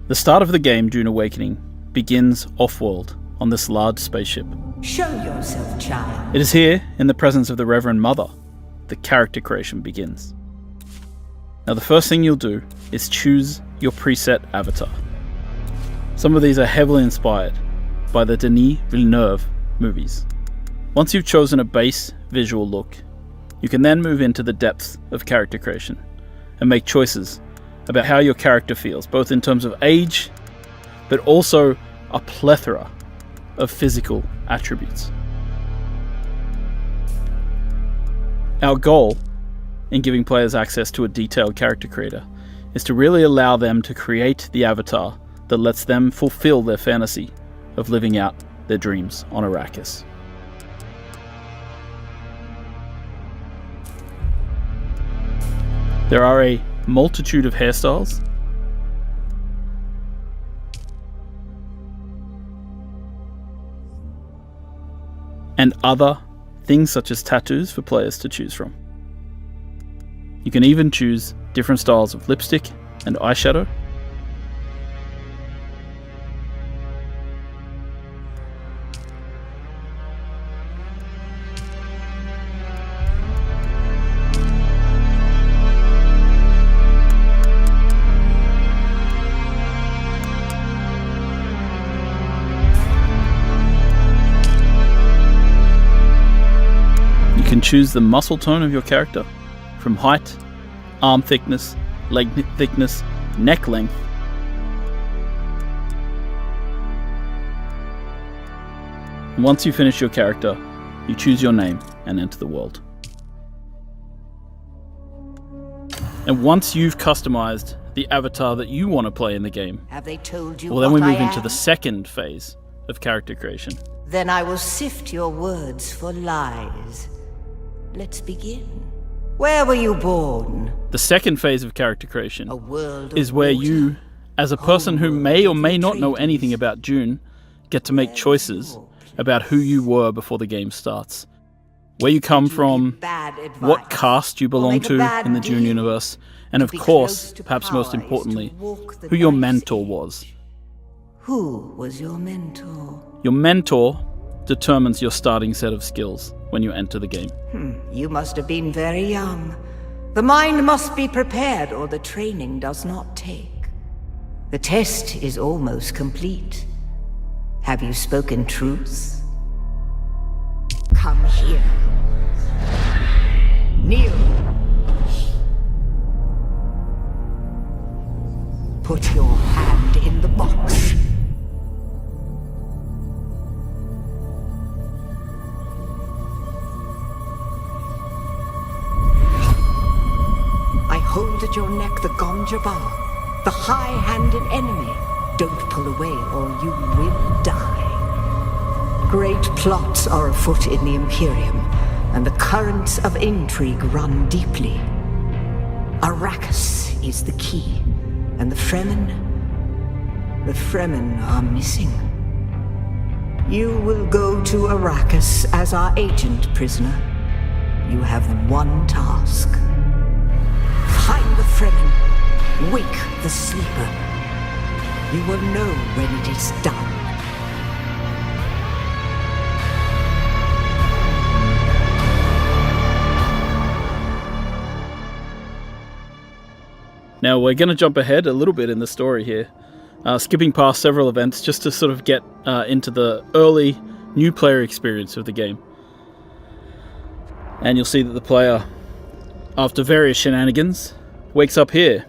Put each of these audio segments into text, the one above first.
The start of the game, Dune Awakening, begins off-world on this large spaceship. Show yourself, child. It is here, in the presence of the Reverend Mother, that character creation begins. Now the first thing you'll do is choose your preset avatar. Some of these are heavily inspired by the Denis Villeneuve movies. Once you've chosen a base visual look, you can then move into the depths of character creation and make choices about how your character feels, both in terms of age, but also a plethora of physical attributes. Our goal in giving players access to a detailed character creator is to really allow them to create the avatar that lets them fulfill their fantasy of living out their dreams on Arrakis. There are a multitude of hairstyles and other things such as tattoos for players to choose from. You can even choose different styles of lipstick and eyeshadow. You can choose the muscle tone of your character, from height, arm thickness, leg thickness, neck length. And once you finish your character, you choose your name and enter the world. And once you've customized the avatar that you want to play in the game, Have they told you well, then we what move I into am? the second phase of character creation. Then I will sift your words for lies. Let's begin. Where were you born? The second phase of character creation A world of is where water. you, as a person who may or may not know anything about Dune, get to make choices about who you were before the game starts. Where you come from, Bad advice. what caste you belong make a to bad in the Dune deal. universe, and of be course, close to perhaps power most is to importantly, walk the who your nice mentor age. was. Who was your mentor? Your mentor determines your starting set of skills when you enter the game. You must have been very young. The mind must be prepared or the training does not take. The test is almost complete. Have you spoken truth? Come here. Kneel. Put your hand in the box. I hold at your neck the Gonjabar, the high-handed enemy. Don't pull away or you will die. Great plots are afoot in the Imperium, and the currents of intrigue run deeply. Arrakis is the key, and the Fremen are missing. You will go to Arrakis as our agent, prisoner. You have one task. Find the Fremen. Wake the sleeper. You will know when it is done. Now we're going to jump ahead a little bit in the story here, skipping past several events just to sort of get into the early new player experience of the game. And you'll see that the player, after various shenanigans, wakes up here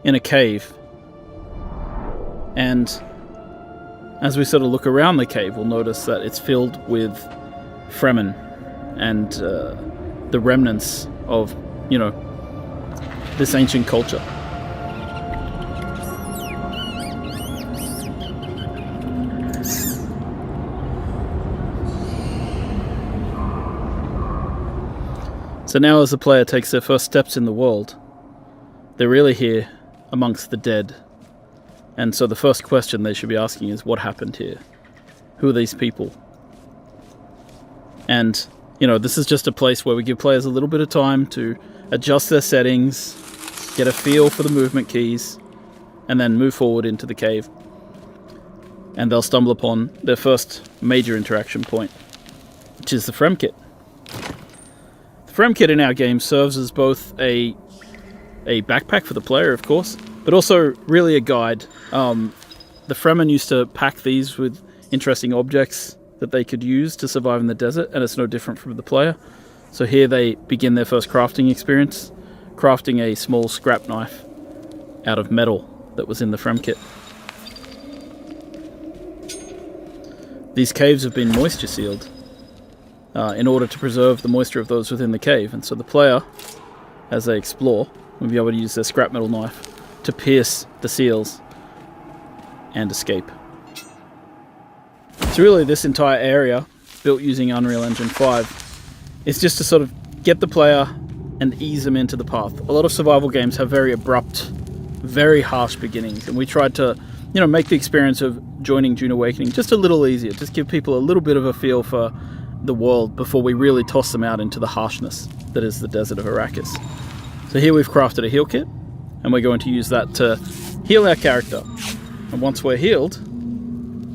in a cave. And as we sort of look around the cave, we'll notice that it's filled with Fremen and the remnants of, this ancient culture. So now as the player takes their first steps in the world, they're really here amongst the dead. And so the first question they should be asking is, what happened here? Who are these people? And, this is just a place where we give players a little bit of time to adjust their settings, get a feel for the movement keys, and then move forward into the cave. And they'll stumble upon their first major interaction point, which is the Frem Kit. The Frem Kit in our game serves as both a backpack for the player, of course, but also really a guide. The Fremen used to pack these with interesting objects that they could use to survive in the desert, and it's no different from the player. So here they begin their first crafting experience, crafting a small scrap knife out of metal that was in the Frem Kit. These caves have been moisture sealed in order to preserve the moisture of those within the cave, and so the player, as they explore, will be able to use their scrap metal knife to pierce the seals and escape. So really this entire area, built using Unreal Engine 5, is just to sort of get the player and ease them into the path. A lot of survival games have very abrupt, very harsh beginnings, and we tried to, make the experience of joining Dune Awakening just a little easier, just give people a little bit of a feel for the world before we really toss them out into the harshness that is the desert of Arrakis. So here we've crafted a heal kit, and we're going to use that to heal our character. And once we're healed,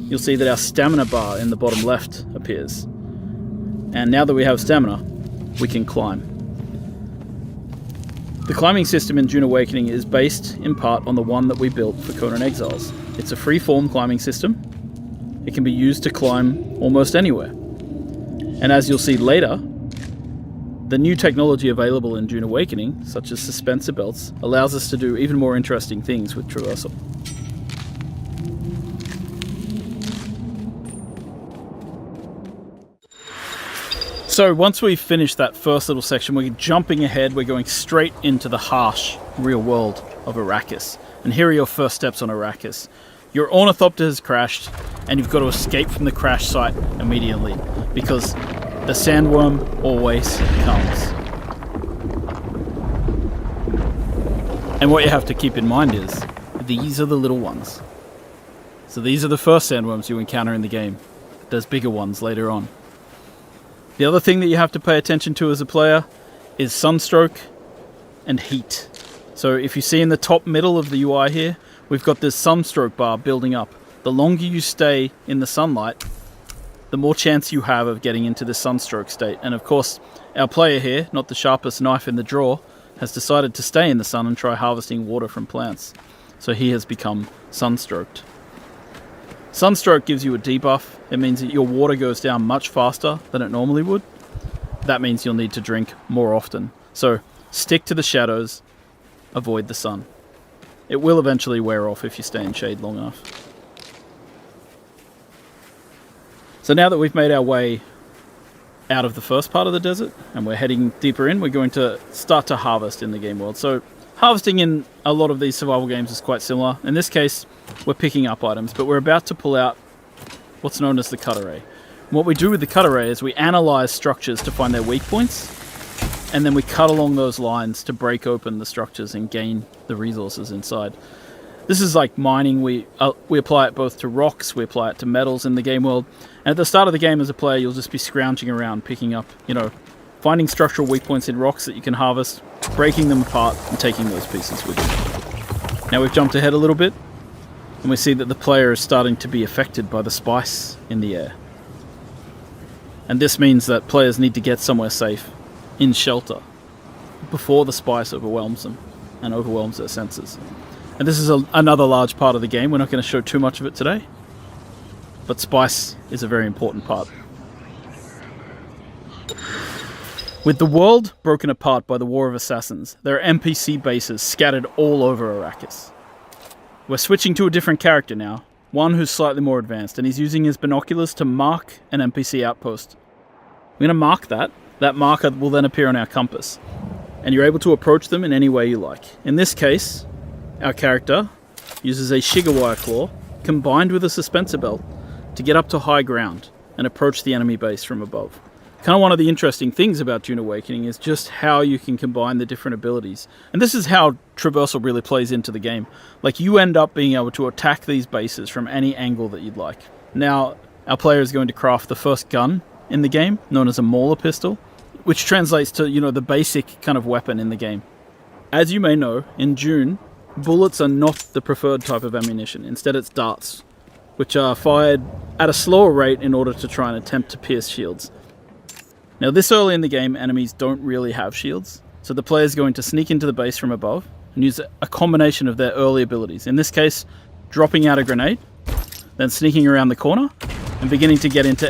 you'll see that our stamina bar in the bottom left appears. And now that we have stamina, we can climb. The climbing system in Dune Awakening is based in part on the one that we built for Conan Exiles. It's a free-form climbing system. It can be used to climb almost anywhere. And as you'll see later, the new technology available in Dune Awakening, such as suspensor belts, allows us to do even more interesting things with traversal. So once we've finished that first little section, we're jumping ahead, we're going straight into the harsh real world of Arrakis. And here are your first steps on Arrakis. Your ornithopter has crashed, and you've got to escape from the crash site immediately, because the sandworm always comes. And what you have to keep in mind is, these are the little ones. So these are the first sandworms you encounter in the game. There's bigger ones later on. The other thing that you have to pay attention to as a player is sunstroke and heat. So if you see in the top middle of the UI here, we've got this sunstroke bar building up. The longer you stay in the sunlight, the more chance you have of getting into this sunstroke state. And of course, our player here, not the sharpest knife in the drawer, has decided to stay in the sun and try harvesting water from plants. So he has become sunstroked. Sunstroke gives you a debuff. It means that your water goes down much faster than it normally would. That means you'll need to drink more often. So stick to the shadows, avoid the sun. It will eventually wear off if you stay in shade long enough. So now that we've made our way out of the first part of the desert and we're heading deeper in, we're going to start to harvest in the game world. So harvesting in a lot of these survival games is quite similar. In this case, we're picking up items, but we're about to pull out what's known as the cut array. And what we do with the cut array is we analyze structures to find their weak points, and then we cut along those lines to break open the structures and gain the resources inside. This is like mining. We apply it both to rocks, we apply it to metals in the game world. And at the start of the game as a player, you'll just be scrounging around, picking up, finding structural weak points in rocks that you can harvest, breaking them apart, and taking those pieces with you. Now we've jumped ahead a little bit, and we see that the player is starting to be affected by the spice in the air. And this means that players need to get somewhere safe, in shelter, before the spice overwhelms them and overwhelms their senses. And this is another large part of the game. We're not going to show too much of it today, but spice is a very important part. With the world broken apart by the War of Assassins, there are NPC bases scattered all over Arrakis. We're switching to a different character now, one who's slightly more advanced, and he's using his binoculars to mark an NPC outpost. We're going to mark that. That marker will then appear on our compass, and you're able to approach them in any way you like. In this case, our character uses a Shigawire claw combined with a suspensor belt to get up to high ground and approach the enemy base from above. Kind of one of the interesting things about Dune Awakening is just how you can combine the different abilities. And this is how traversal really plays into the game. Like, you end up being able to attack these bases from any angle that you'd like. Now, our player is going to craft the first gun in the game, known as a Mauler pistol, which translates to, the basic kind of weapon in the game. As you may know, in Dune, bullets are not the preferred type of ammunition. Instead it's darts, which are fired at a slower rate in order to try and attempt to pierce shields. Now this early in the game, enemies don't really have shields, so the player is going to sneak into the base from above and use a combination of their early abilities. In this case, dropping out a grenade, then sneaking around the corner, and beginning to get into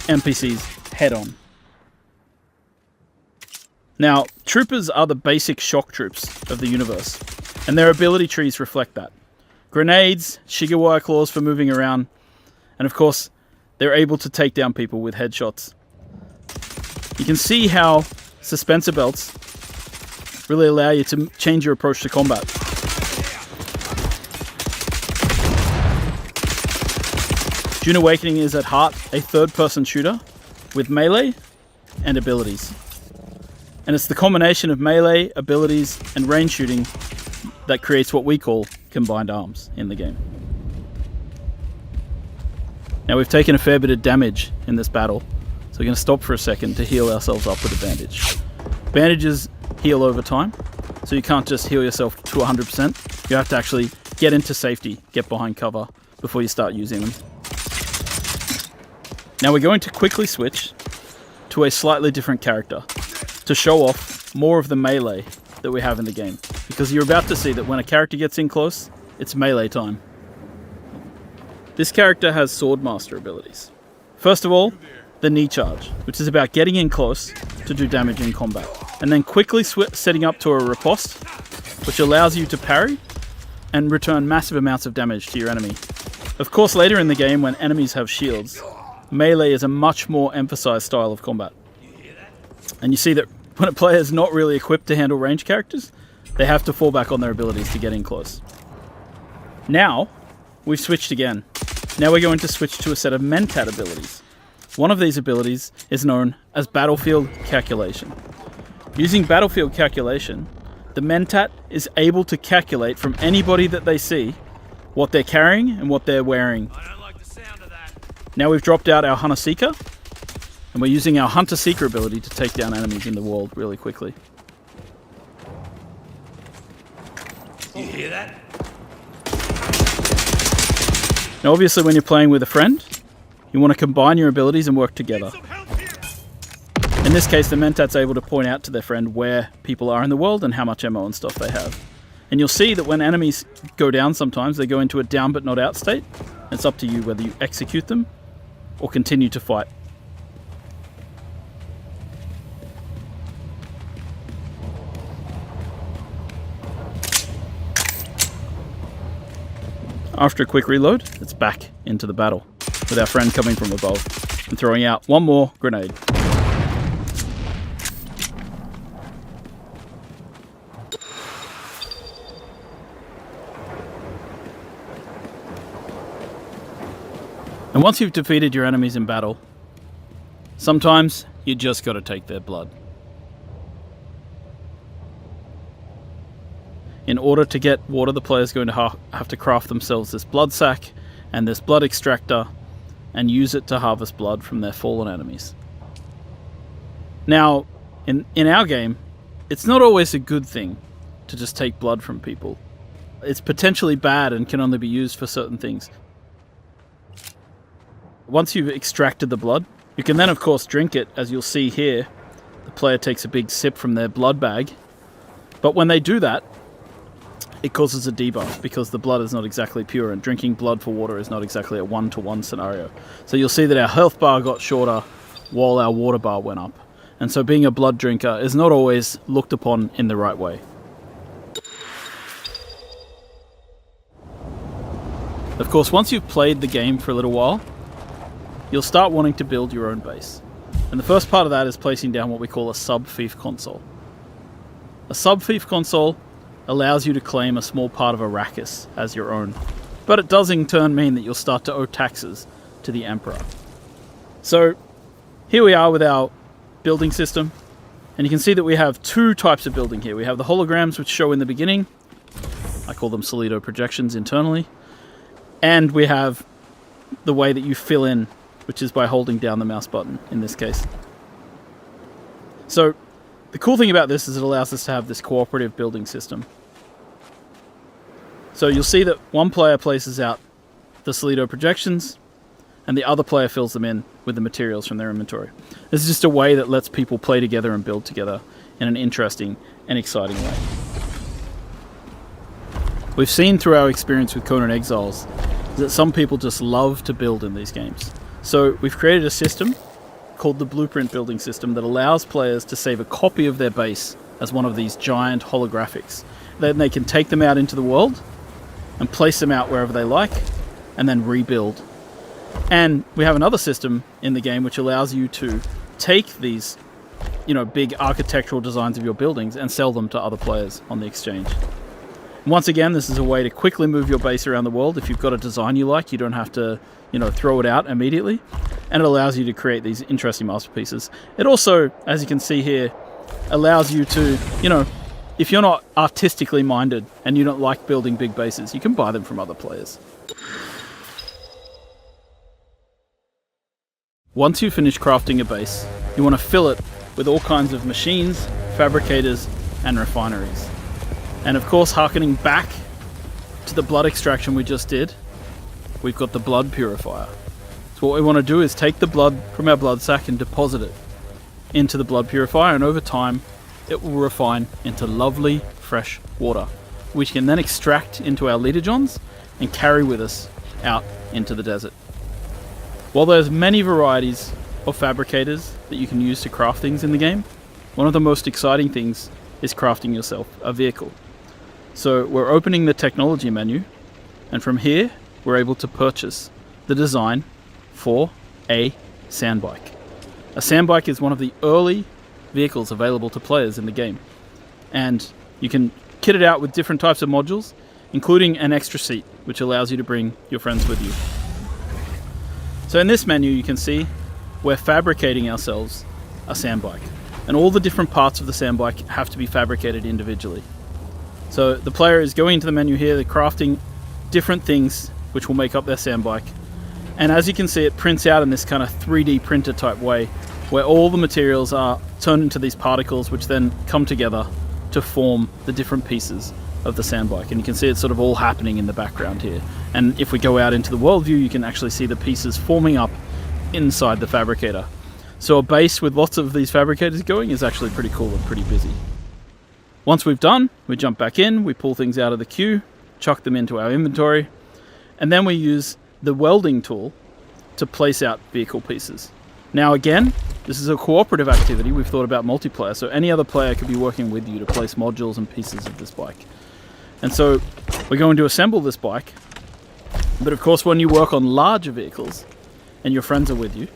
NPCs head on. Now, troopers are the basic shock troops of the universe, and their ability trees reflect that. Grenades, Shiga claws for moving around, and of course, they're able to take down people with headshots. You can see how suspensor belts really allow you to change your approach to combat. Dune Awakening is at heart a third-person shooter with melee and abilities. And it's the combination of melee, abilities, and range shooting that creates what we call combined arms in the game. Now we've taken a fair bit of damage in this battle, so we're going to stop for a second to heal ourselves up with a bandage. Bandages heal over time, so you can't just heal yourself to 100%. You have to actually get into safety, get behind cover before you start using them. Now we're going to quickly switch to a slightly different character to show off more of the melee that we have in the game, because you're about to see that when a character gets in close, it's melee time. This character has Swordmaster abilities. First of all, the knee charge, which is about getting in close to do damage in combat, and then quickly setting up to a riposte, which allows you to parry and return massive amounts of damage to your enemy. Of course, later in the game, when enemies have shields, melee is a much more emphasized style of combat. And you see that when a player is not really equipped to handle ranged characters, they have to fall back on their abilities to get in close. Now, we've switched again. Now we're going to switch to a set of Mentat abilities. One of these abilities is known as Battlefield Calculation. Using Battlefield Calculation, the Mentat is able to calculate from anybody that they see what they're carrying and what they're wearing. I don't like the sound of that. Now we've dropped out our Hunter Seeker, and we're using our Hunter Seeker ability to take down enemies in the world really quickly. You hear that? Now obviously when you're playing with a friend, you want to combine your abilities and work together. In this case, the Mentat's able to point out to their friend where people are in the world and how much ammo and stuff they have. And you'll see that when enemies go down sometimes, they go into a down but not out state. It's up to you whether you execute them or continue to fight. After a quick reload, it's back into the battle, with our friend coming from above and throwing out one more grenade. And once you've defeated your enemies in battle, sometimes you just gotta take their blood. In order to get water, the player's going to have to craft themselves this blood sack and this blood extractor and use it to harvest blood from their fallen enemies. Now, in our game, it's not always a good thing to just take blood from people. It's potentially bad and can only be used for certain things. Once you've extracted the blood, you can then of course drink it. As you'll see here, the player takes a big sip from their blood bag. But when they do that, it causes a debuff because the blood is not exactly pure, and drinking blood for water is not exactly a one-to-one scenario. So you'll see that our health bar got shorter while our water bar went up. And so being a blood drinker is not always looked upon in the right way. Of course, once you've played the game for a little while, you'll start wanting to build your own base. And the first part of that is placing down what we call a sub-fief console. A sub-fief console allows you to claim a small part of Arrakis as your own, but it does in turn mean that you'll start to owe taxes to the Emperor. So here we are with our building system, and you can see that we have two types of building here. We have the holograms, which show in the beginning. I call them Solido projections internally. And we have the way that you fill in, which is by holding down the mouse button in this case. So the cool thing about this is it allows us to have this cooperative building system. So you'll see that one player places out the Solido projections and the other player fills them in with the materials from their inventory. This is just a way that lets people play together and build together in an interesting and exciting way. We've seen through our experience with Conan Exiles that some people just love to build in these games. So we've created a system called the Blueprint Building System that allows players to save a copy of their base as one of these giant holographics. Then they can take them out into the world and place them out wherever they like and then rebuild. And we have another system in the game which allows you to take these, big architectural designs of your buildings and sell them to other players on the exchange. Once again, this is a way to quickly move your base around the world. If you've got a design you like, you don't have to, throw it out immediately. And it allows you to create these interesting masterpieces. It also, as you can see here, allows you to, if you're not artistically minded and you don't like building big bases, you can buy them from other players. Once you finish crafting a base, you want to fill it with all kinds of machines, fabricators, and refineries. And of course, harkening back to the blood extraction we just did, we've got the blood purifier. So what we want to do is take the blood from our blood sac and deposit it into the blood purifier, and over time it will refine into lovely fresh water, which can then extract into our liter-johns and carry with us out into the desert. While there's many varieties of fabricators that you can use to craft things in the game, one of the most exciting things is crafting yourself a vehicle. So we're opening the technology menu, and from here we're able to purchase the design for a sandbike. A sandbike is one of the early vehicles available to players in the game, and you can kit it out with different types of modules, including an extra seat which allows you to bring your friends with you. So in this menu you can see we're fabricating ourselves a sandbike, and all the different parts of the sandbike have to be fabricated individually. So the player is going into the menu here, they're crafting different things which will make up their sandbike, and as you can see it prints out in this kind of 3D printer type way where all the materials are turned into these particles which then come together to form the different pieces of the sandbike. And you can see it's sort of all happening in the background here. And if we go out into the world view, you can actually see the pieces forming up inside the fabricator. So a base with lots of these fabricators going is actually pretty cool and pretty busy. Once we've done, we jump back in, we pull things out of the queue, chuck them into our inventory, and then we use the welding tool to place out vehicle pieces. Now again, this is a cooperative activity. We've thought about multiplayer, so any other player could be working with you to place modules and pieces of this bike. And so we're going to assemble this bike, but of course when you work on larger vehicles and your friends are with you,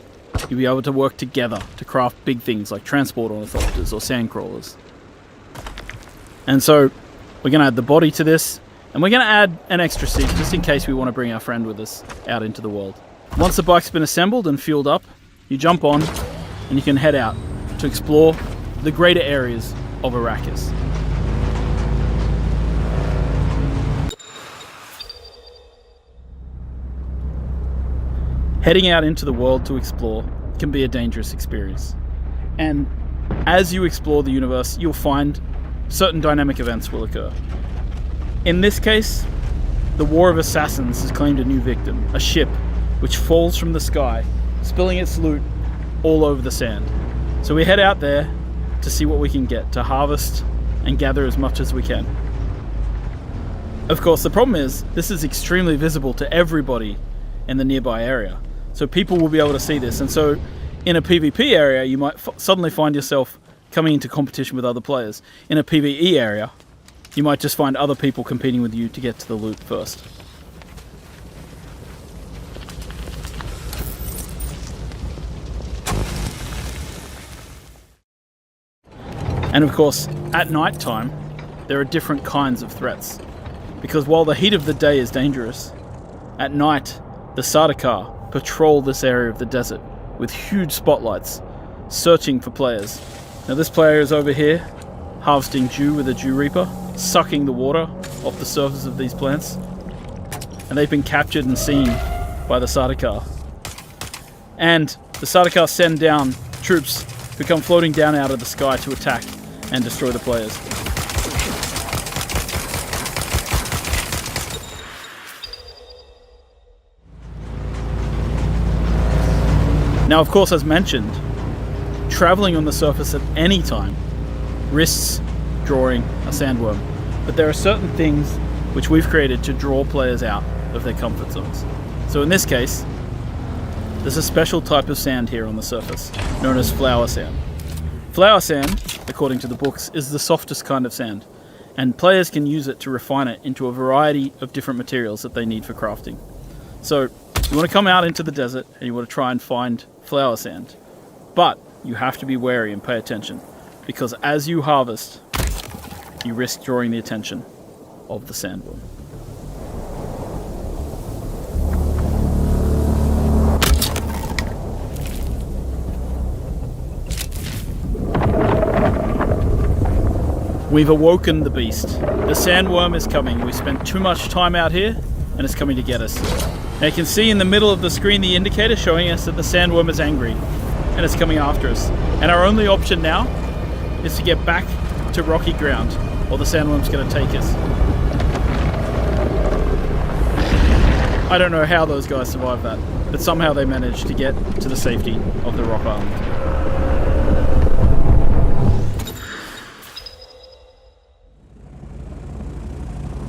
you'll be able to work together to craft big things like transport ornithopters or sandcrawlers. And so we're going to add the body to this, and we're going to add an extra seat just in case we want to bring our friend with us out into the world. Once the bike's been assembled and fueled up, you jump on and you can head out to explore the greater areas of Arrakis. Heading out into the world to explore can be a dangerous experience. And as you explore the universe, you'll find certain dynamic events will occur. In this case, the War of Assassins has claimed a new victim, a ship which falls from the sky, spilling its loot all over the sand. So we head out there to see what we can get, to harvest and gather as much as we can. Of course, the problem is this is extremely visible to everybody in the nearby area. So people will be able to see this. And so in a PvP area, you might suddenly find yourself coming into competition with other players. In a PvE area, you might just find other people competing with you to get to the loot first. And of course, at night time, there are different kinds of threats. Because while the heat of the day is dangerous, at night, the Sardaukar patrol this area of the desert with huge spotlights, searching for players. Now this player is over here, harvesting dew with a dew reaper, sucking the water off the surface of these plants. And they've been captured and seen by the Sardaukar. And the Sardaukar send down troops who come floating down out of the sky to attack and destroy the players. Now, of course, as mentioned, traveling on the surface at any time risks drawing a sandworm, but there are certain things which we've created to draw players out of their comfort zones. So in this case, there's a special type of sand here on the surface, known as flower sand. Flower sand, according to the books, is the softest kind of sand, and players can use it to refine it into a variety of different materials that they need for crafting. So you want to come out into the desert and you want to try and find flower sand, but you have to be wary and pay attention, because as you harvest, you risk drawing the attention of the sandworm. We've awoken the beast. The sandworm is coming. We spent too much time out here and it's coming to get us. Now you can see in the middle of the screen the indicator showing us that the sandworm is angry and it's coming after us. And our only option now is to get back to rocky ground or the sandworm's going to take us. I don't know how those guys survived that, but somehow they managed to get to the safety of the rock island.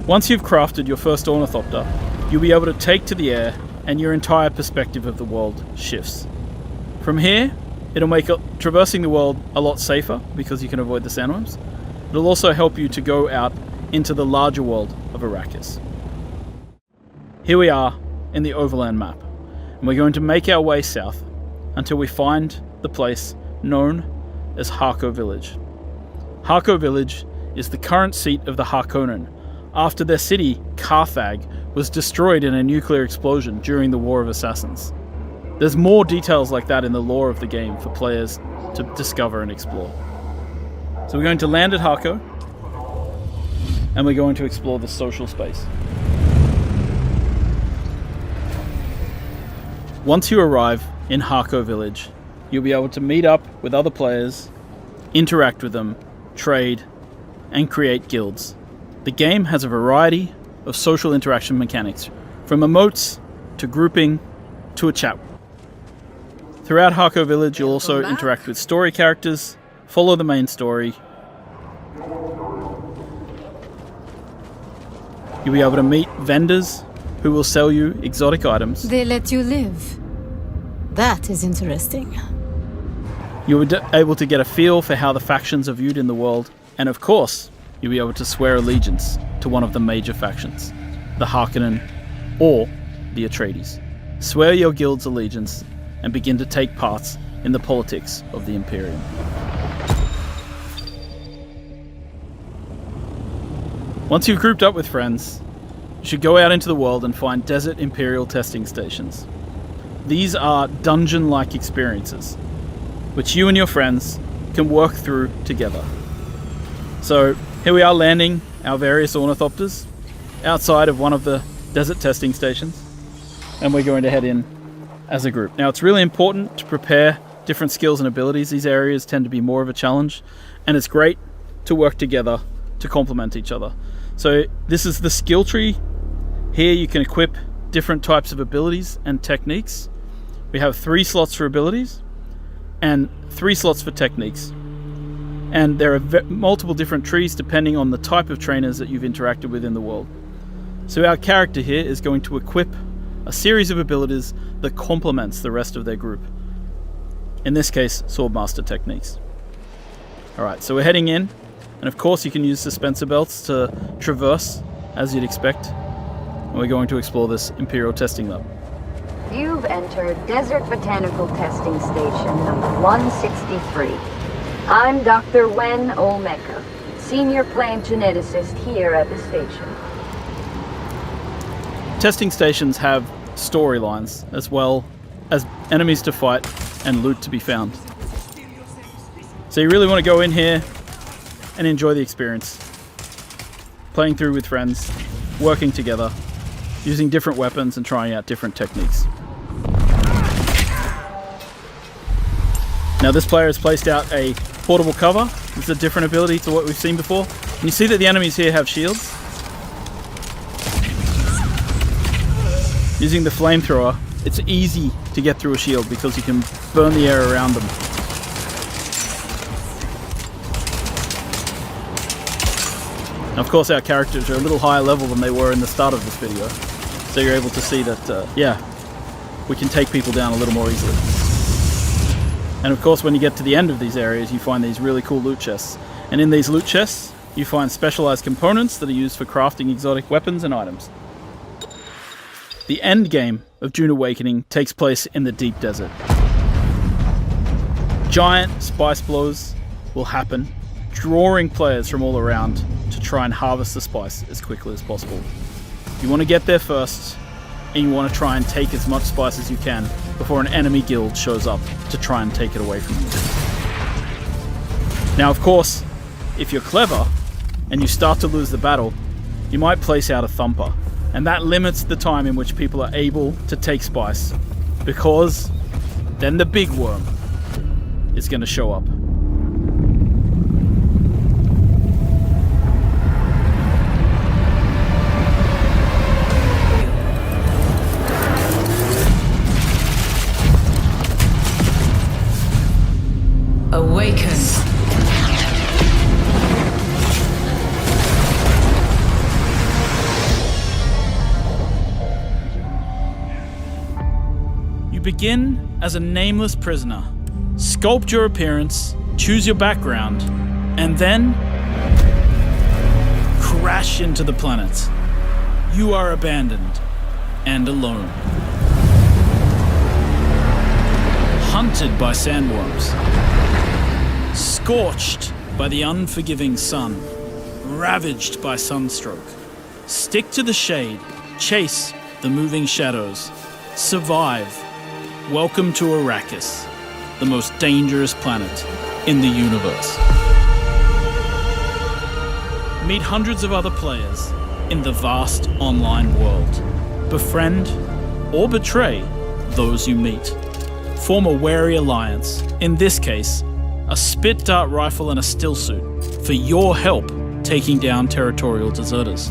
Once you've crafted your first ornithopter, you'll be able to take to the air and your entire perspective of the world shifts. From here, it'll make traversing the world a lot safer because you can avoid the sandworms. It'll also help you to go out into the larger world of Arrakis. Here we are in the overland map, and we're going to make our way south until we find the place known as Harko Village. Harko Village is the current seat of the Harkonnen, after their city, Carthag, was destroyed in a nuclear explosion during the War of Assassins. There's more details like that in the lore of the game for players to discover and explore. So we're going to land at Harko, and we're going to explore the social space. Once you arrive in Harko Village, you'll be able to meet up with other players, interact with them, trade, and create guilds. The game has a variety of social interaction mechanics, from emotes to grouping to a chat. Throughout Harko Village, you'll also interact with story characters, follow the main story. You'll be able to meet vendors who will sell you exotic items. They let you live. That is interesting. You'll be able to get a feel for how the factions are viewed in the world, and of course, you'll be able to swear allegiance to one of the major factions, the Harkonnen or the Atreides. Swear your guild's allegiance and begin to take part in the politics of the Imperium. Once you've grouped up with friends, you should go out into the world and find desert Imperial testing stations. These are dungeon-like experiences, which you and your friends can work through together. So here we are landing our various ornithopters outside of one of the desert testing stations, and we're going to head in as a group. Now it's really important to prepare different skills and abilities. These areas tend to be more of a challenge, and it's great to work together to complement each other. So this is the skill tree. Here you can equip different types of abilities and techniques. We have 3 slots for abilities and 3 slots for techniques. And there are multiple different trees depending on the type of trainers that you've interacted with in the world. So our character here is going to equip a series of abilities that complements the rest of their group. In this case, Swordmaster techniques. Alright, so we're heading in, and of course you can use dispenser belts to traverse as you'd expect. And we're going to explore this Imperial testing lab. You've entered Desert Botanical Testing Station number 163. I'm Dr. Wen Olmeca, Senior Plant Geneticist here at the station. Testing stations have storylines as well as enemies to fight and loot to be found. So you really want to go in here and enjoy the experience. Playing through with friends, working together, using different weapons and trying out different techniques. Now this player has placed out a portable cover. This is a different ability to what we've seen before. And you see that the enemies here have shields. Using the flamethrower, It's easy to get through a shield because you can burn the air around them. Now, of course, our characters are a little higher level than they were in the start of this video, so you're able to see that, yeah, we can take people down a little more easily. And of course, when you get to the end of these areas, you find these really cool loot chests. And in these loot chests, you find specialized components that are used for crafting exotic weapons and items. The end game of Dune Awakening takes place in the deep desert. Giant spice blows will happen, drawing players from all around to try and harvest the spice as quickly as possible. You want to get there first, and you want to try and take as much spice as you can before an enemy guild shows up to try and take it away from you. Now, of course, if you're clever and you start to lose the battle, you might place out a thumper, and that limits the time in which people are able to take spice, because then the big worm is going to show up. Awaken. You begin as a nameless prisoner. Sculpt your appearance, choose your background, and then crash into the planet. You are abandoned and alone. Hunted by sandworms. Scorched by the unforgiving sun. Ravaged by sunstroke. Stick to the shade. Chase the moving shadows. Survive. Welcome to Arrakis, the most dangerous planet in the universe. Meet hundreds of other players in the vast online world. Befriend or betray those you meet. Form a wary alliance, in this case, a spit dart rifle and a still suit, for your help taking down territorial deserters.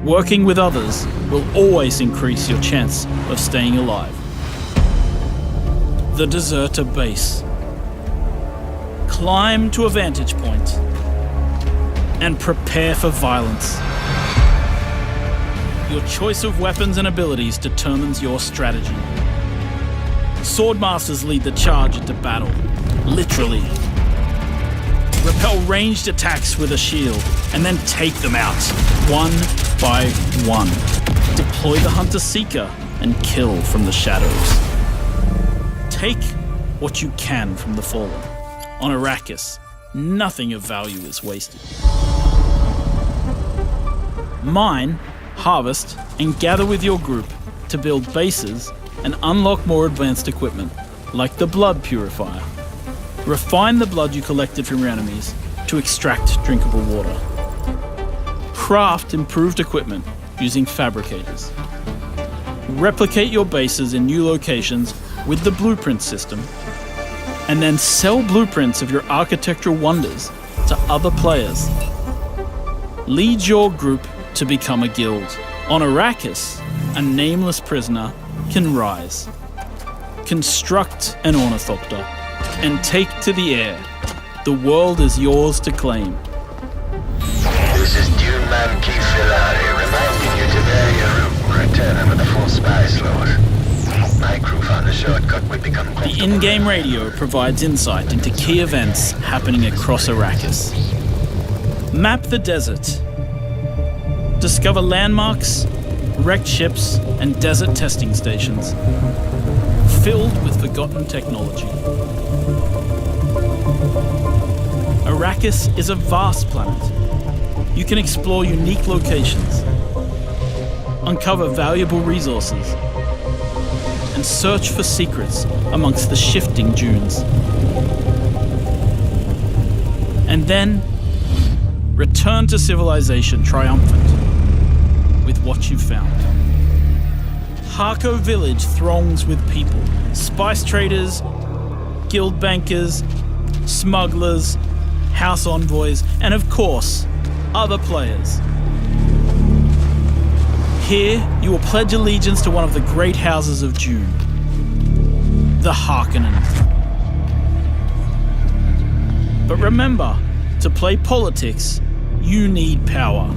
Working with others will always increase your chance of staying alive. The Deserter Base. Climb to a vantage point and prepare for violence. Your choice of weapons and abilities determines your strategy. Swordmasters lead the charge into battle, literally. Repel ranged attacks with a shield, and then take them out, one by one. Deploy the Hunter-Seeker and kill from the shadows. Take what you can from the Fallen. On Arrakis, nothing of value is wasted. Mine, harvest, and gather with your group to build bases and unlock more advanced equipment, like the Blood Purifier. Refine the blood you collected from your enemies to extract drinkable water. Craft improved equipment using fabricators. Replicate your bases in new locations with the blueprint system, and then sell blueprints of your architectural wonders to other players. Lead your group to become a guild. On Arrakis, a nameless prisoner can rise. Construct an ornithopter and take to the air. The world is yours to claim. This is Dune Man Keith Filari reminding you to bear your route and return with a full spice load. My crew found a shortcut would become The in-game radio provides insight into key events happening across Arrakis. Map the desert. Discover landmarks, wrecked ships, and desert testing stations filled with forgotten technology. Arrakis is a vast planet. You can explore unique locations, uncover valuable resources, and search for secrets amongst the shifting dunes. And then, return to civilization triumphant with what you found. Harko Village throngs with people, spice traders, guild bankers, smugglers, house envoys, and of course, other players. Here, you will pledge allegiance to one of the great houses of Dune, the Harkonnen. But remember, to play politics, you need power.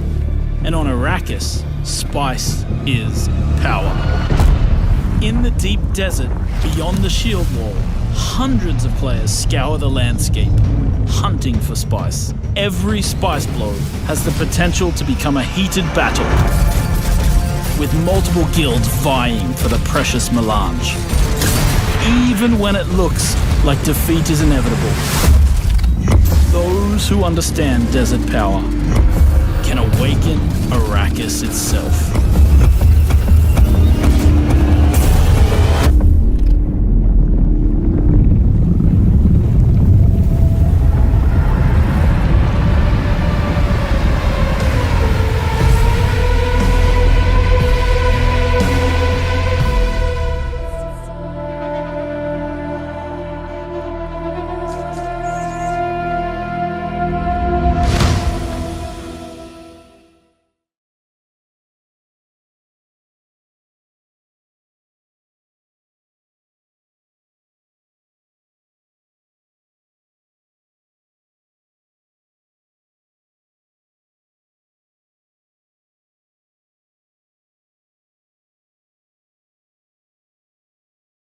And on Arrakis, spice is power. In the deep desert beyond the shield wall, hundreds of players scour the landscape, hunting for spice. Every spice blow has the potential to become a heated battle, with multiple guilds vying for the precious melange. Even when it looks like defeat is inevitable, those who understand desert power can awaken Arrakis itself.